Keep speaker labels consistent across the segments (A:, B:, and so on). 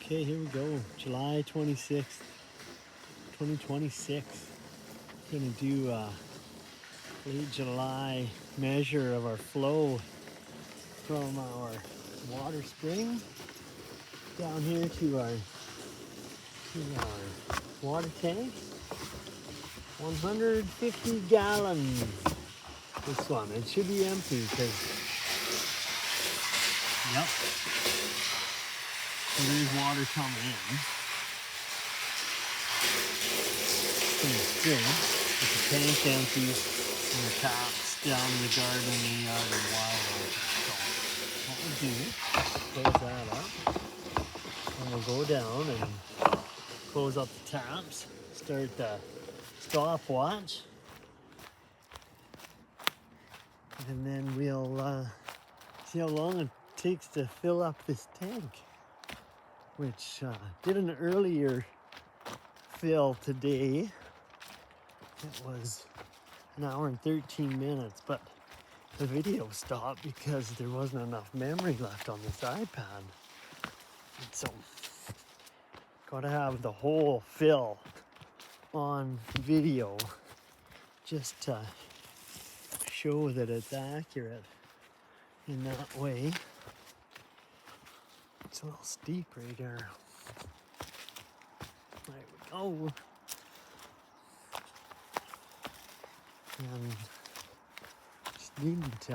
A: Okay, here we go. July 26th, 2026. Gonna do a late July measure of our flow from our water spring down here to our water tank. 150 gallons. This one. It should be empty because, yep, so there's water coming in from the spring. With the tank empty and the taps down in the garden and the yard are wide open. So what we'll do, close that up, and we'll go down and close up the taps, start the stopwatch, and then we'll see how long it takes to fill up this tank, which did an earlier fill today. It was an hour and 13 minutes, but the video stopped because there wasn't enough memory left on this iPad. And so, gotta have the whole fill on video just to show that it's accurate in that way. It's a little steep right there. There we go. And just needing to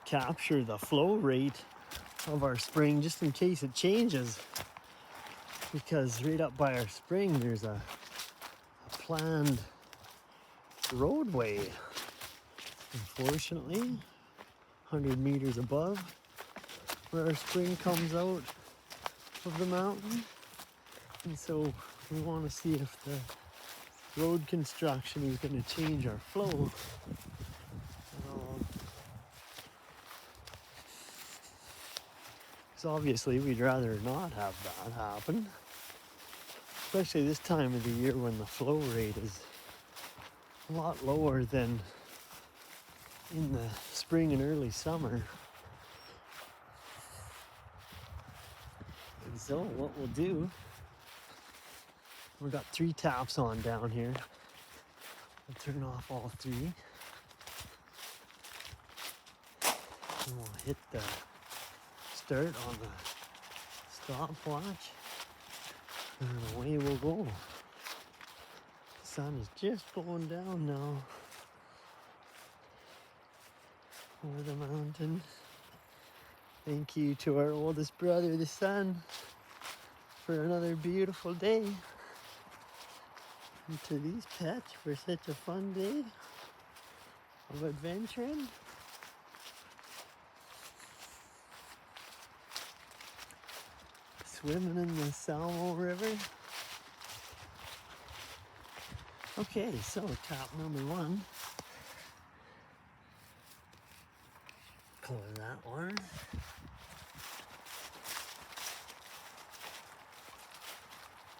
A: capture the flow rate of our spring just in case it changes, because right up by our spring there's a planned roadway, unfortunately 100 meters above where our spring comes out of the mountain, and so we want to see if the road construction is going to change our flow. So obviously we'd rather not have that happen, especially this time of the year when the flow rate is a lot lower than in the spring and early summer. And so what we'll do, we've got 3 taps on down here. We'll turn off all 3. And we'll hit the start on the stopwatch. And away we'll go. The sun is just going down now over the mountain. Thank you to our oldest brother, the sun, for another beautiful day. And to these pets for such a fun day of adventuring. Swimming in the Salmo River. Okay, so tap number 1. Close that one.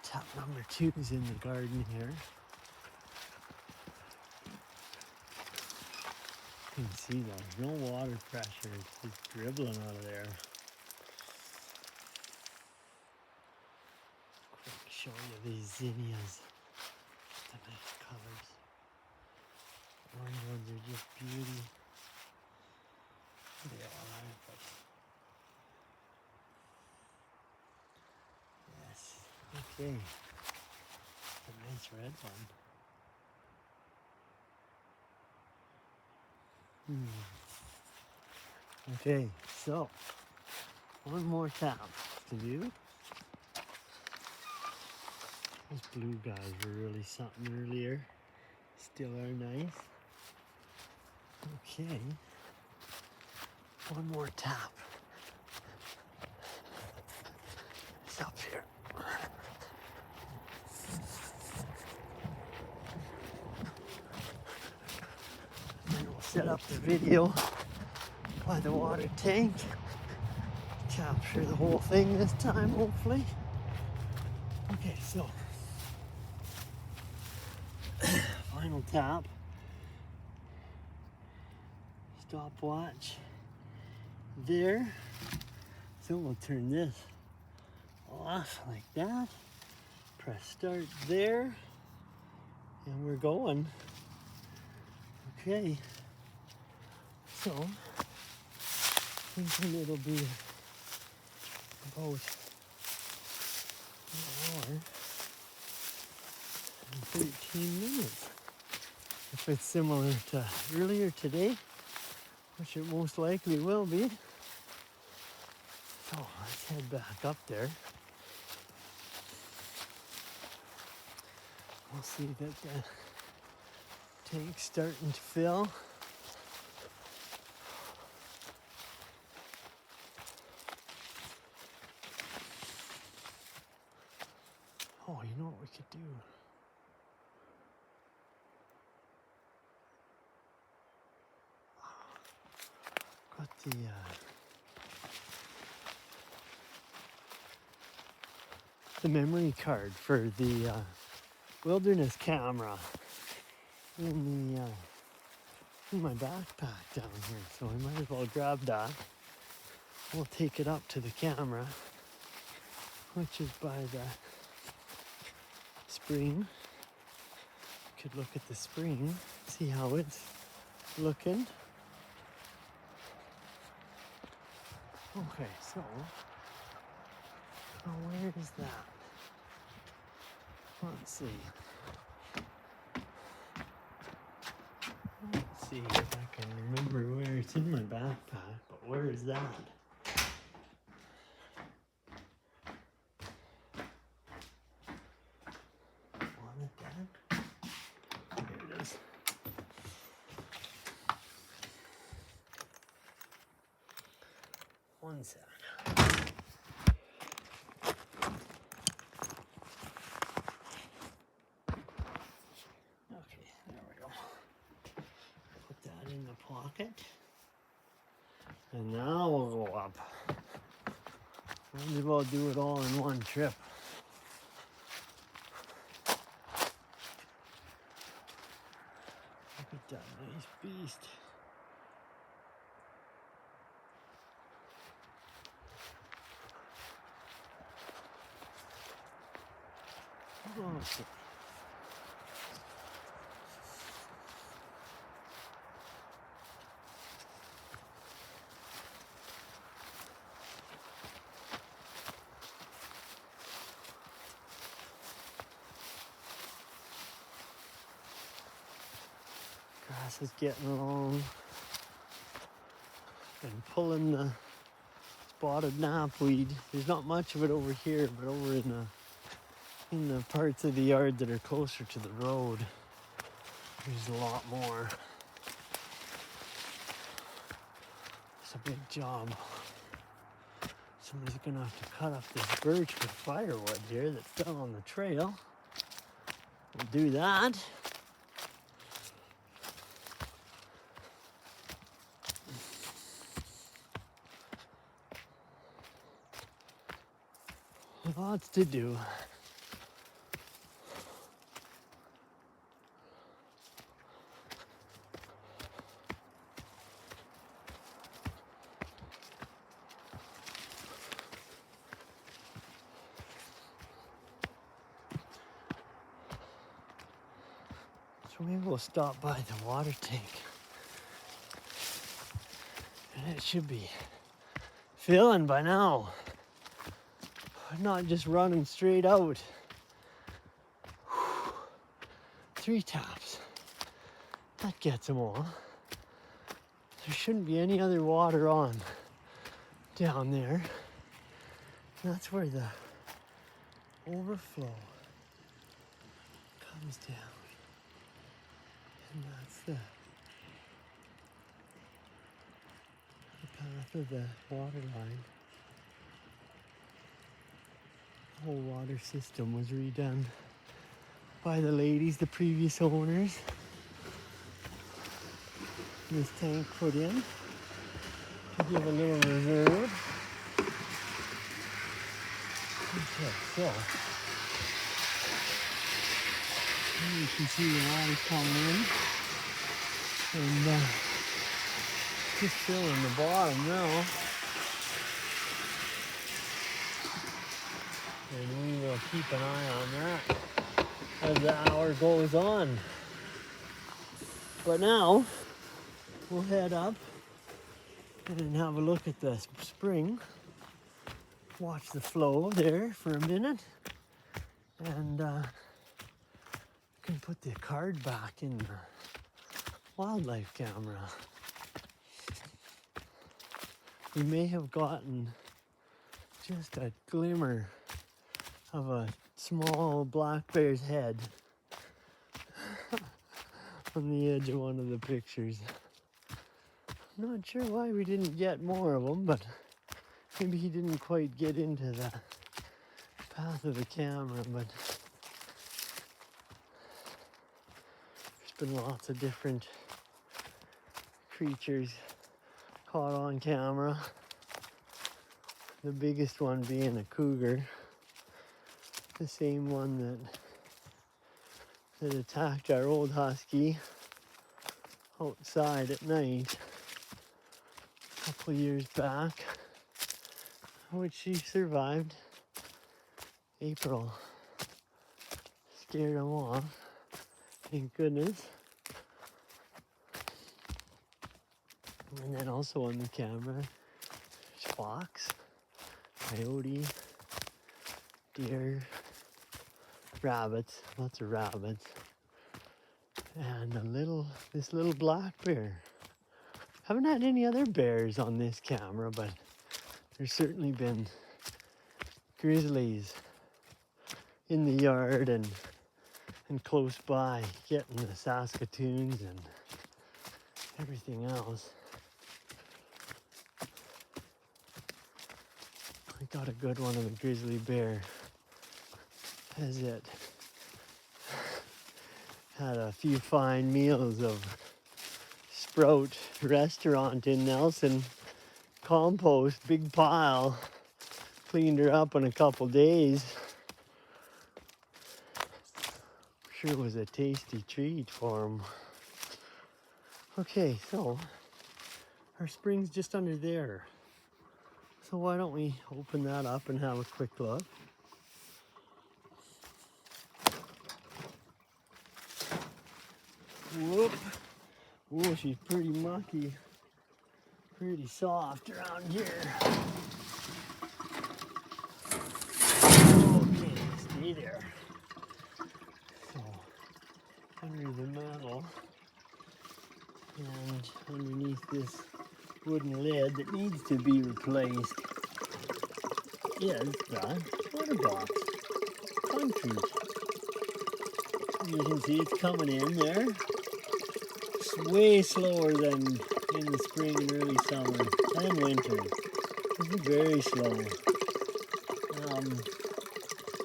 A: Tap number 2 is in the garden here. You can see there's no water pressure, it's just dribbling out of there. Quick show you these zinnias. The nice colors. Orange ones are just beauty. They all are, but yes. Okay. A nice red one. Okay, so one more tap to do. Those blue guys were really something earlier. Still are nice. Okay. One more tap. It's up here. Then we'll set up the video by the water tank. Capture the whole thing this time, hopefully. Okay, so final tap. Stopwatch there. So we'll turn this off like that. Press start there. And we're going. Okay. So, thinking it'll be about an hour and 13 minutes. If it's similar to earlier today, which it most likely will be. So let's head back up there. We'll see that the tank's starting to fill. Oh, you know what we could do? Got the memory card for the wilderness camera in my backpack down here, so I might as well grab that. We'll take it up to the camera, which is by the spring. Could look at the spring, see how it's looking. Okay, so now where is that? Let's see. Let's see if I can remember where it's in my backpack, but where is that? Want it, Dad? Here it is. One sec. Okay, there we go. Put that in the pocket. And now we'll go up. Might as well do it all in one trip. Look at that nice beast. Awesome. Grass is getting long. And pulling the spotted knapweed. There's not much of it over here, but over in the parts of the yard that are closer to the road, there's a lot more. It's a big job. Somebody's gonna have to cut up this birch for firewood here that fell on the trail. We'll do that. Lots to do. So maybe we'll stop by the water tank. And it should be filling by now. Not just running straight out. 3 taps. That gets them all. There shouldn't be any other water on down there. That's where the overflow comes down. And that's the path of the water line. The whole water system was redone by the ladies, the previous owners. This tank put in to give a little reserve. Okay, so you can see the water coming in and just filling the bottom now. And we will keep an eye on that as the hour goes on. But now we'll head up and have a look at the spring, watch the flow there for a minute, and can put the card back in the wildlife camera. We may have gotten just a glimmer of a small black bear's head on the edge of one of the pictures. I'm not sure why we didn't get more of them, but maybe he didn't quite get into the path of the camera, but there's been lots of different creatures caught on camera. The biggest one being a cougar, the same one that attacked our old husky outside at night a couple years back, which she survived. April scared him off, thank goodness. And then also on the camera, there's fox, coyote, deer, rabbits, lots of rabbits, and this little black bear. Haven't had any other bears on this camera, but there's certainly been grizzlies in the yard and close by, getting the Saskatoons and everything else. I got a good one of the grizzly bear as it had a few fine meals of Sprout restaurant in Nelson, compost, big pile, cleaned her up in a couple days. Sure was a tasty treat for him. Okay, so our spring's just under there. So why don't we open that up and have a quick look. Whoop. Oh, she's pretty mucky. Pretty soft around here. Okay, stay there. So, under the mantle and underneath this wooden lid that needs to be replaced is the water box concrete. You can see it's coming in there. It's way slower than in the spring and early summer and winter. It's very slow.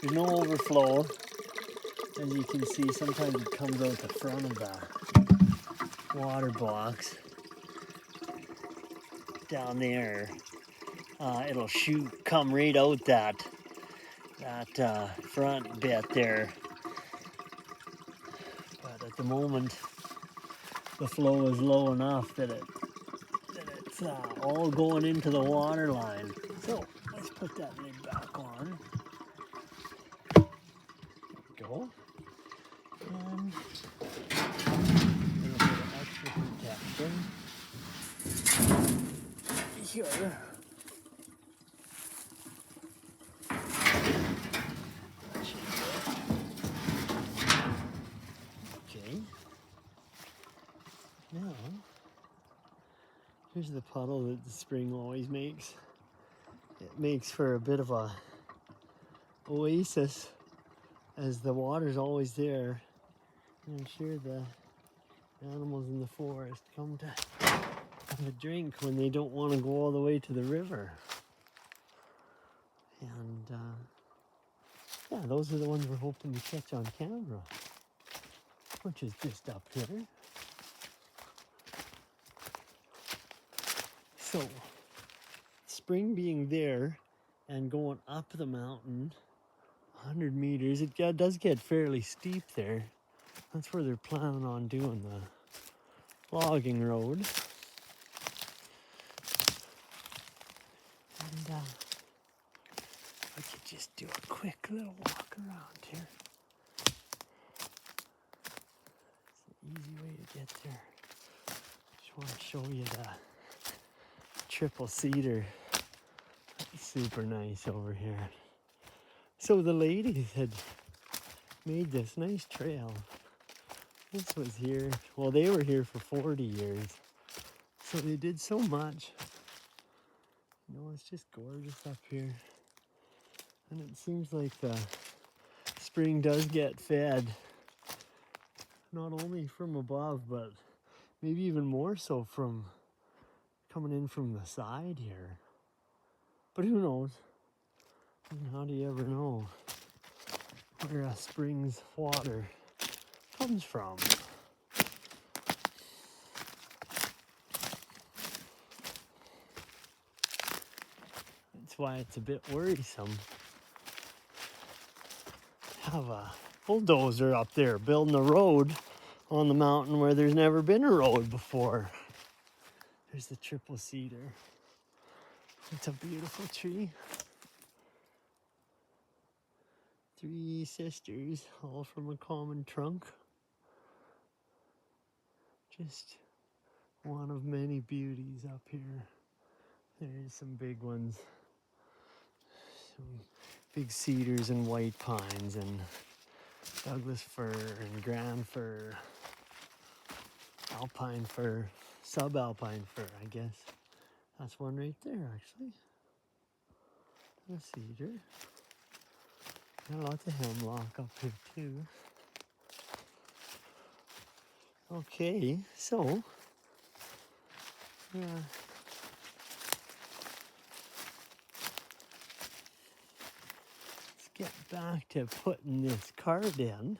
A: There's no overflow. As you can see, sometimes it comes out the front of the water box. Down there, it'll come right out that front bit there. But at the moment, the flow is low enough that it's all going into the water line. So let's put that lid back on. There we go. And a little bit of extra protection here. Okay. Now, here's the puddle that the spring always makes. It makes for a bit of a oasis as the water's always there. And I'm sure the animals in the forest come to have a drink when they don't want to go all the way to the river. And yeah, those are the ones we're hoping to catch on camera, which is just up here. So, spring being there and going up the mountain 100 meters, it does get fairly steep there. That's where they're planning on doing the logging road. And I can just do a quick little walk around here. It's an easy way to get there. Just want to show you the triple cedar. It's super nice over here. So the ladies had made this nice trail. This was here, well, they were here for 40 years. So they did so much. You know, it's just gorgeous up here. And it seems like the spring does get fed, not only from above, but maybe even more so from coming in from the side here. But who knows? And how do you ever know where a spring's water comes from? That's why it's a bit worrisome. Have a bulldozer up there building a road on the mountain where there's never been a road before. There's the triple cedar. It's a beautiful tree. 3 sisters, all from a common trunk. Just one of many beauties up here. There's some big ones. Some big cedars and white pines and Douglas fir and grand fir, alpine fir, subalpine fir, I guess. That's one right there, actually. A cedar. Got lots of hemlock up here too. Okay, so let's get back to putting this card in.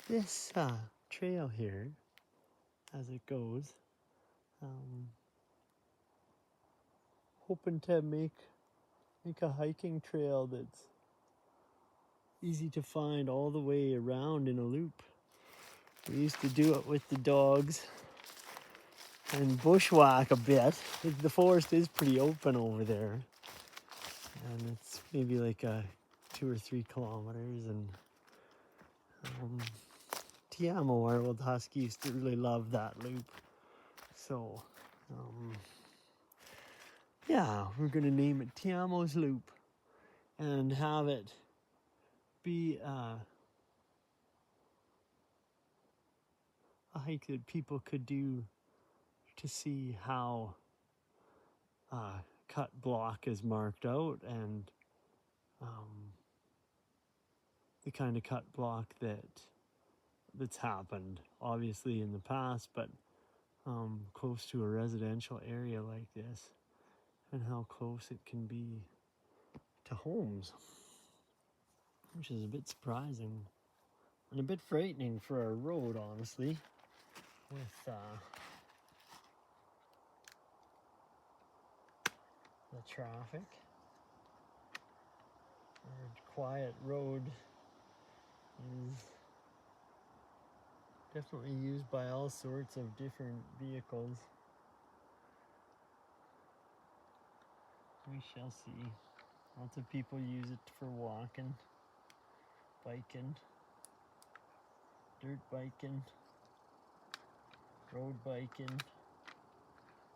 A: This trail here, as it goes, hoping to make a hiking trail that's easy to find all the way around in a loop. We used to do it with the dogs and bushwhack a bit. The forest is pretty open over there, and it's maybe like 2 or 3 kilometers. And Tiamo, our old husky, used to really love that loop. So yeah, we're gonna name it Tiamo's Loop and have it be a hike that people could do to see how cut block is marked out, and the kind of cut block that's happened obviously in the past, but close to a residential area like this, and how close it can be to homes, which is a bit surprising and a bit frightening for our road, honestly, with the traffic. Our quiet road is definitely used by all sorts of different vehicles. We shall see. Lots of people use it for walking, biking, dirt biking, road biking,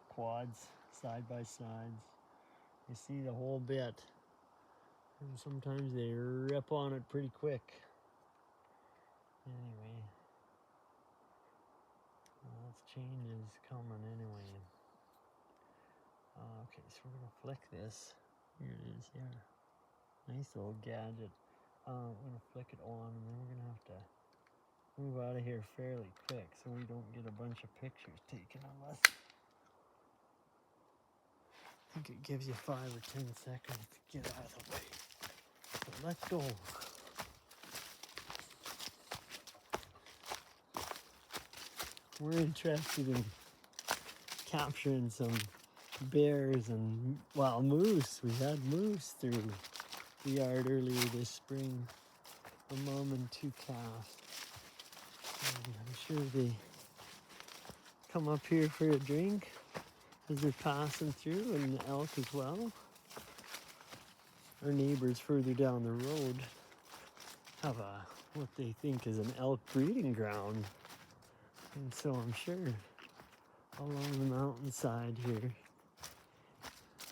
A: quads, side by sides. You see the whole bit. And sometimes they rip on it pretty quick. Anyway, this change is coming anyway. Okay, so we're gonna flick this. Here it is here. Nice little gadget. We're gonna flick it on, and then we're gonna have to move out of here fairly quick so we don't get a bunch of pictures taken of us. I think it gives you 5 or 10 seconds to get out of the way. So let's go. We're interested in capturing some bears and, well, moose. We had moose through the yard earlier this spring. A mom and 2 calves. And I'm sure they come up here for a drink as they're passing through, and the elk as well. Our neighbors further down the road have what they think is an elk breeding ground. And so I'm sure along the mountainside here,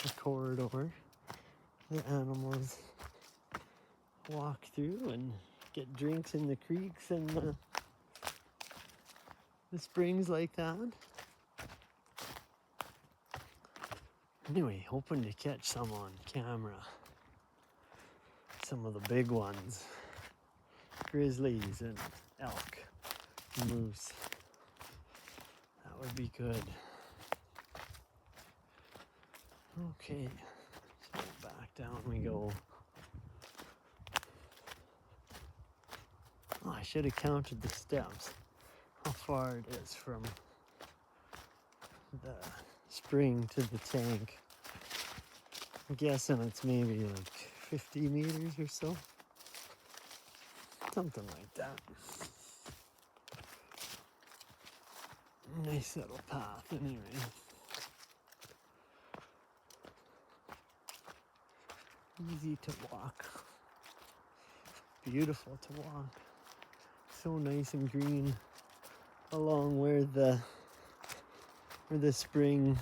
A: the corridor, the animals walk through and get drinks in the creeks and the springs like that. Anyway, hoping to catch some on camera. Some of the big ones. Grizzlies and elk, moose. That would be good. Okay, so back down we go. Oh, I should have counted the steps. How far it is from the spring to the tank. I'm guessing it's maybe like 50 meters or so. Something like that. Nice little path anyway. Easy to walk. Beautiful to walk. So nice and green along where the spring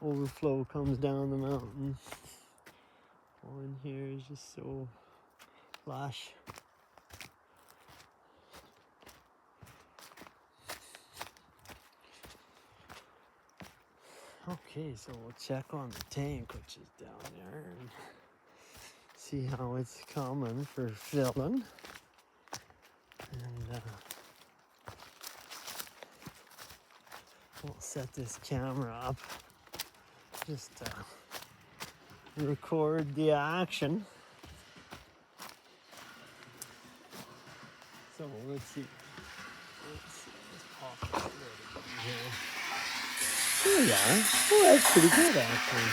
A: overflow comes down the mountain. All in here is just so lush. Okay, so we'll check on the tank, which is down there, and see how it's coming for filling. And we'll set this camera up just to record the action. So let's see. Let's pop it a little bit here. There we are. Oh, that's pretty good actually.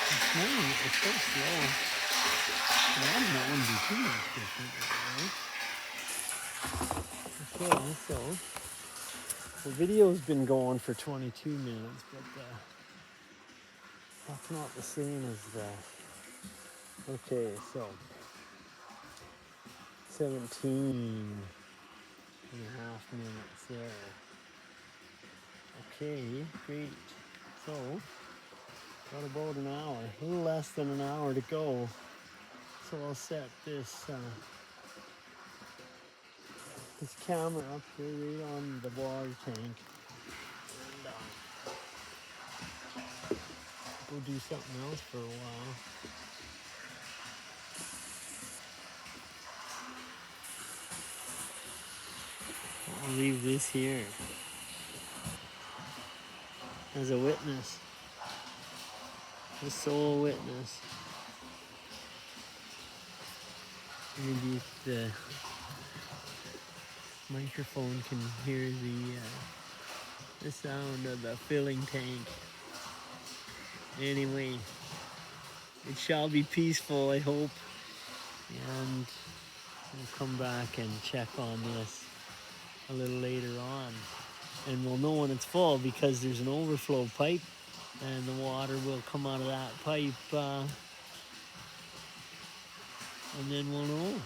A: This morning it was so slow. Well, that wouldn't be too much different, right? Okay, so the video's been going for 22 minutes, but that's not the same as the... Okay, so 17 and a half minutes there. Okay, great. So, got about an hour, a little less than an hour to go. So I'll set this this camera up here right on the water tank. And go do something else for a while. I'll leave this here as a witness, a sole witness. Maybe if the microphone can hear the sound of the filling tank. Anyway, it shall be peaceful, I hope, and we'll come back and check on this a little later on, and we'll know when it's full because there's an overflow pipe and the water will come out of that pipe, and then we'll know.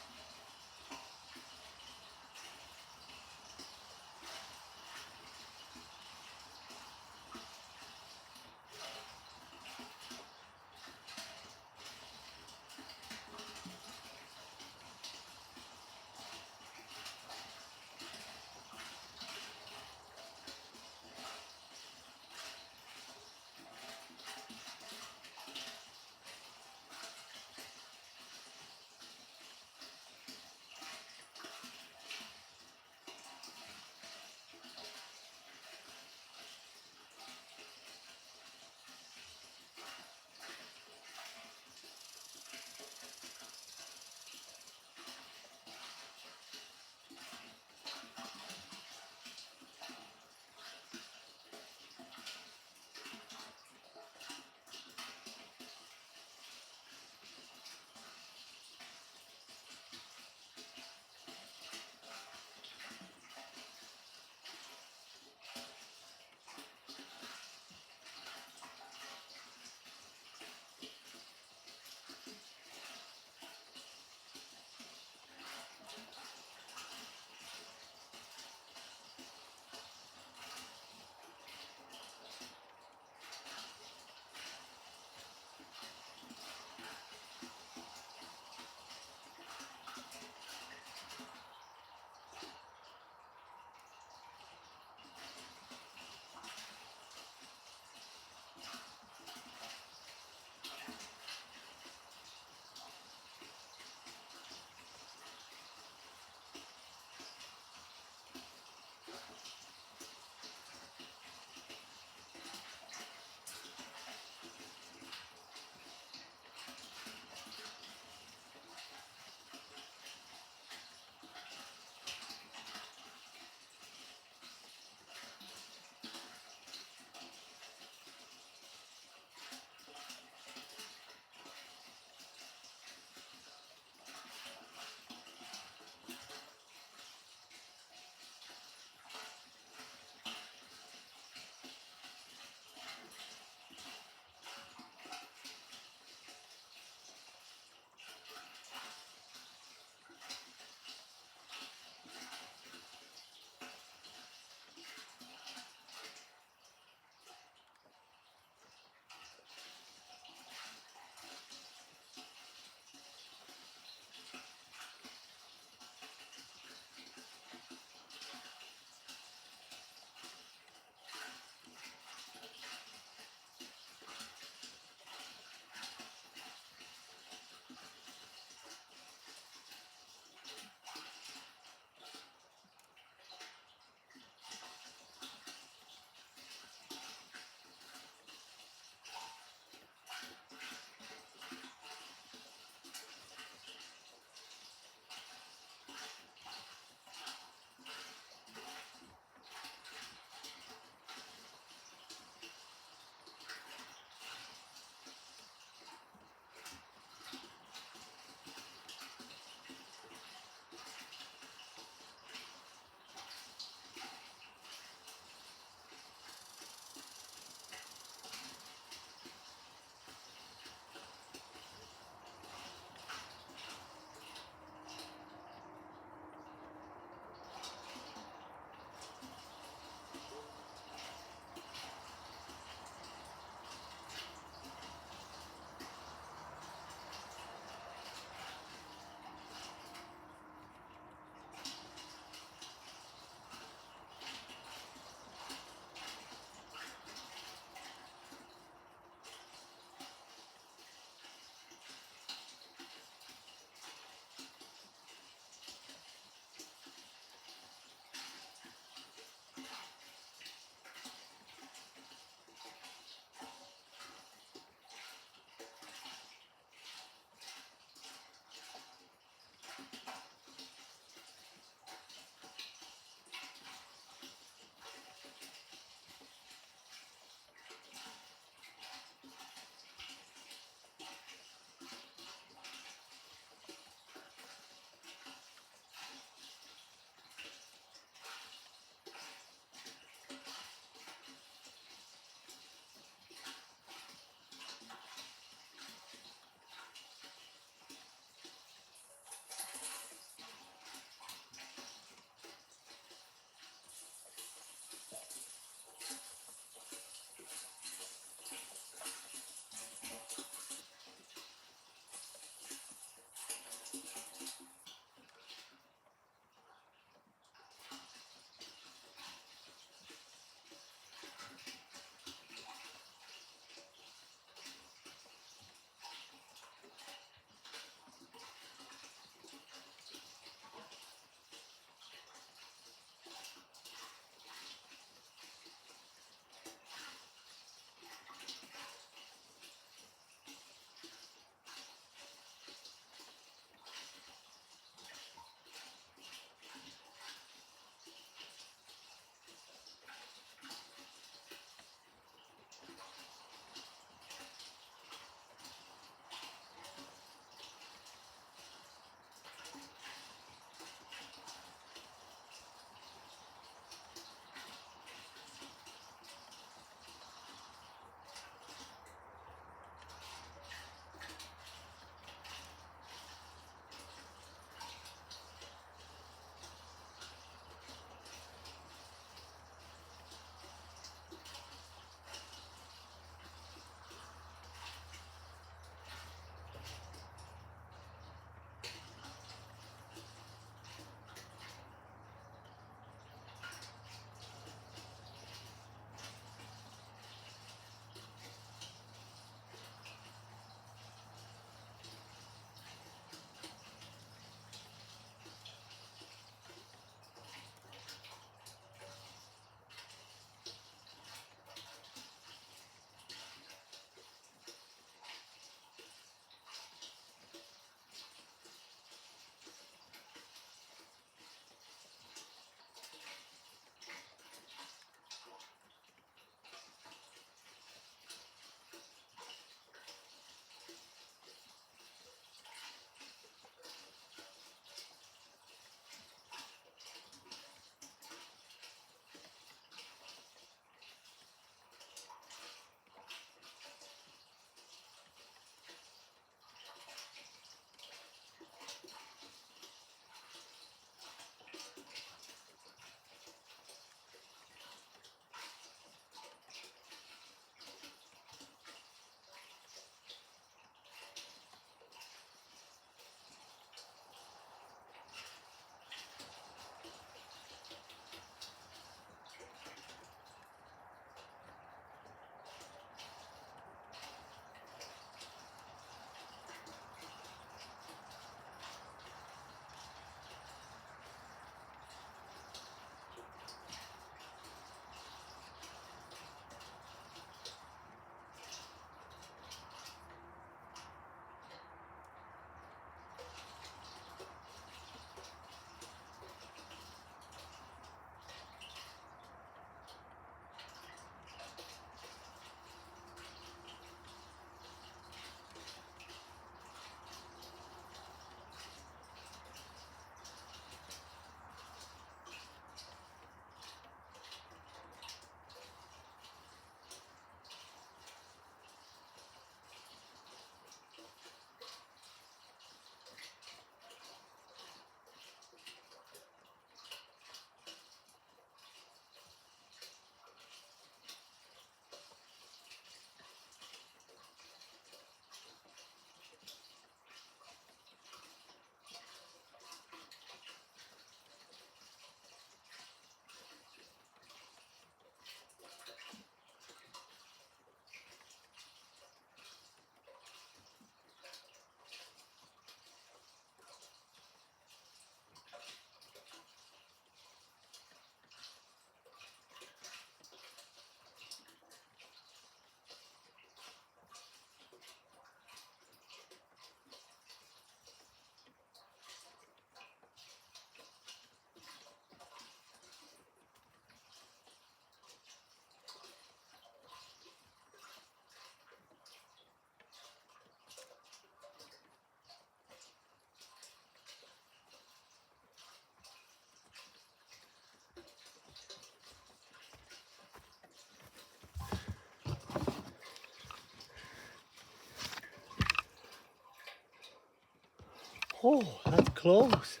A: Oh, that's close.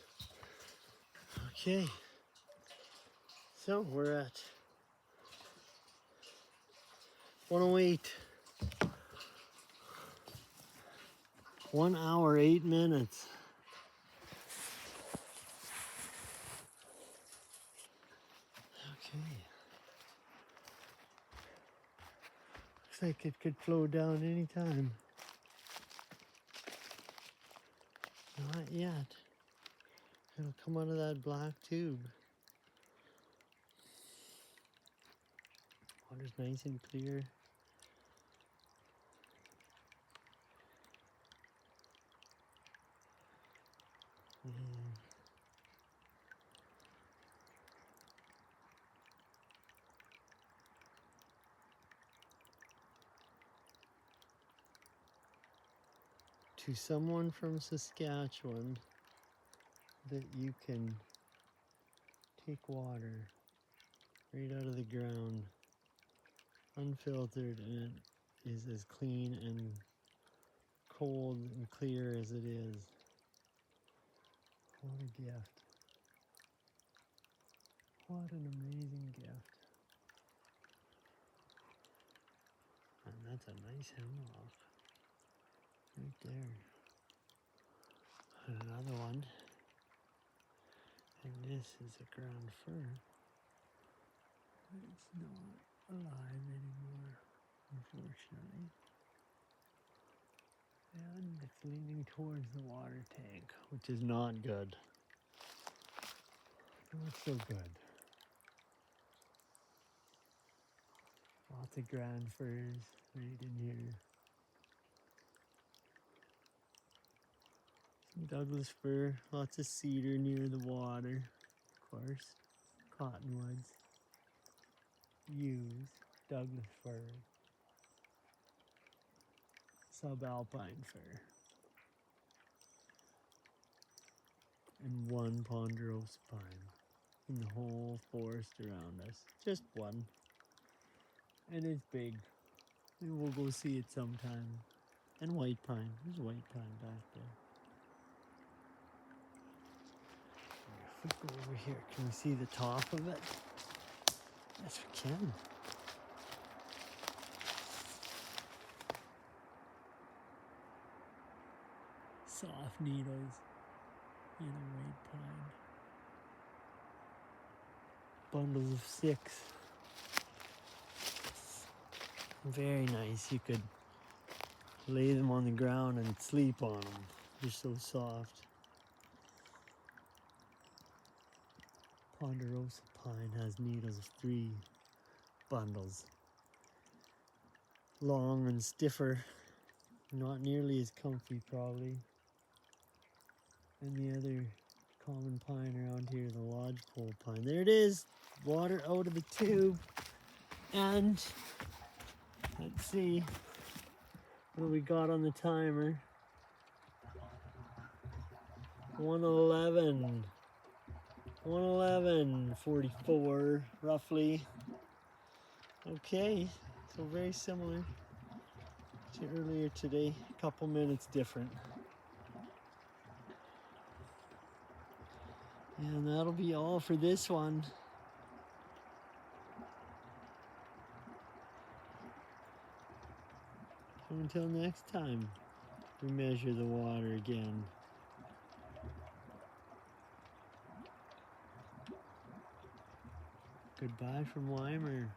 A: Okay. So we're at 108. 1 hour, 8 minutes. Okay. Looks like it could flow down anytime. Not yet. It'll come out of that black tube. Water's nice and clear. And to someone from Saskatchewan, that you can take water right out of the ground, unfiltered, and it is as clean and cold and clear as it is. What a gift. What an amazing gift. And that's a nice hemlock right there. And another one. And this is a ground fir. It's not alive anymore, unfortunately. And it's leaning towards the water tank, which is not good. Not so good. Lots of ground firs right in here. Some Douglas fir, lots of cedar near the water, of course. Cottonwoods, yews, Douglas fir, subalpine fir, and one ponderosa pine in the whole forest around us. Just one. And it's big. Maybe we'll go see it sometime. And white pine. There's white pine back there. If we go over here, can we see the top of it? Yes, we can. Soft needles in a white pine. Bundles of 6. Very nice. You could lay them on the ground and sleep on them. They're so soft. Ponderosa pine has needles of 3 bundles. Long and stiffer. Not nearly as comfy probably. And the other common pine around here, the lodgepole pine. There it is. Water out of the tube. And let's see what we got on the timer. 111. 111:44 roughly. Okay, so very similar to earlier today. A couple minutes different. And that'll be all for this one. So until next time, we measure the water again. Goodbye from Weimar.